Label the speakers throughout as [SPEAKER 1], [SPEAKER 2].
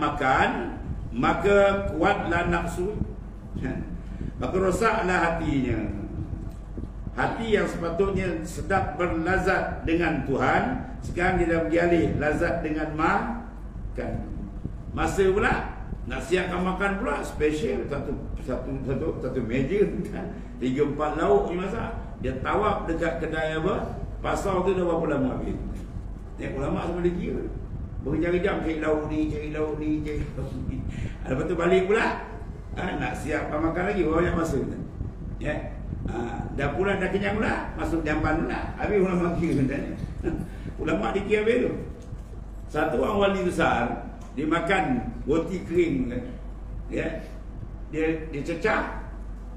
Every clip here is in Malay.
[SPEAKER 1] makan, maka kuatlah nafsu, maka rosaklah hatinya. Hati yang sepatutnya sedap berlazat dengan Tuhan, sekarang dia dah beralih lazat dengan makan. Masa pula nak siapkan makan pula special, satu meja, 3-4 lauk ni masak. Dia tawaf dekat kedai apa, pasar tu dah berapa lama habis. Tengok ulama semua dia kira, berjam-jam cari lauk ni, cari lauk ni. Lepas tu balik pula, nak siapkan makan lagi, banyak masa. Dah pulang, dah kenyang pula, masuk jamban pula, habis ulama kira. Ulama dikira habis tu. Satu orang wali besar, dia makan roti kering, dia cecah,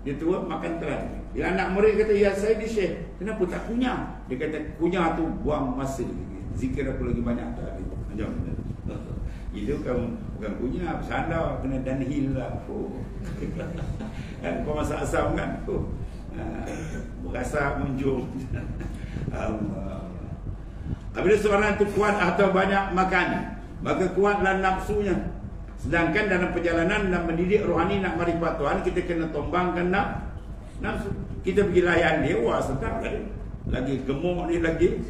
[SPEAKER 1] dia turun makan terang. Dia anak murid kata, ya saya di Syekh, kenapa tak kunyah? Dia kata, kunyah tu buang masa, zikir aku lagi banyak tak habis. Macam mana? Itu bukan kunyah, bersandar, kena downhill lah. Kan kau masak asam kan? Berasa menjum. Apabila seorang itu kuat atau banyak makan, maka kuatlah nafsunya. Sedangkan dalam perjalanan nak mendidik rohani, nak marifat Tuhan, kita kena tombangkan nafsu. Kita pergi layan dia, wah sedap lagi gemuk ni lagi.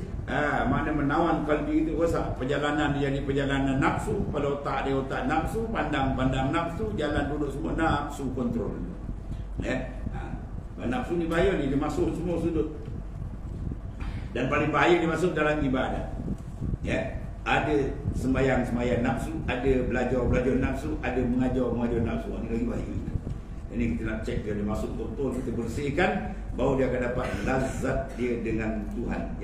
[SPEAKER 1] Mana menawan kalbi itu, rosak. Perjalanan dia jadi perjalanan nafsu. Pada otak dia otak nafsu, pandang nafsu, jalan duduk semua nafsu kontrol. Nafsu ni bahaya ni, dia masuk semua sudut. Dan paling bahaya dia masuk dalam ibadah. Ada sembahyang nafsu, ada belajar nafsu, ada mengajar nafsu. Ini lagi bahaya. Ini kita nak cek dia masuk betul, kita bersihkan, baru dia akan dapat lazat dia dengan Tuhan.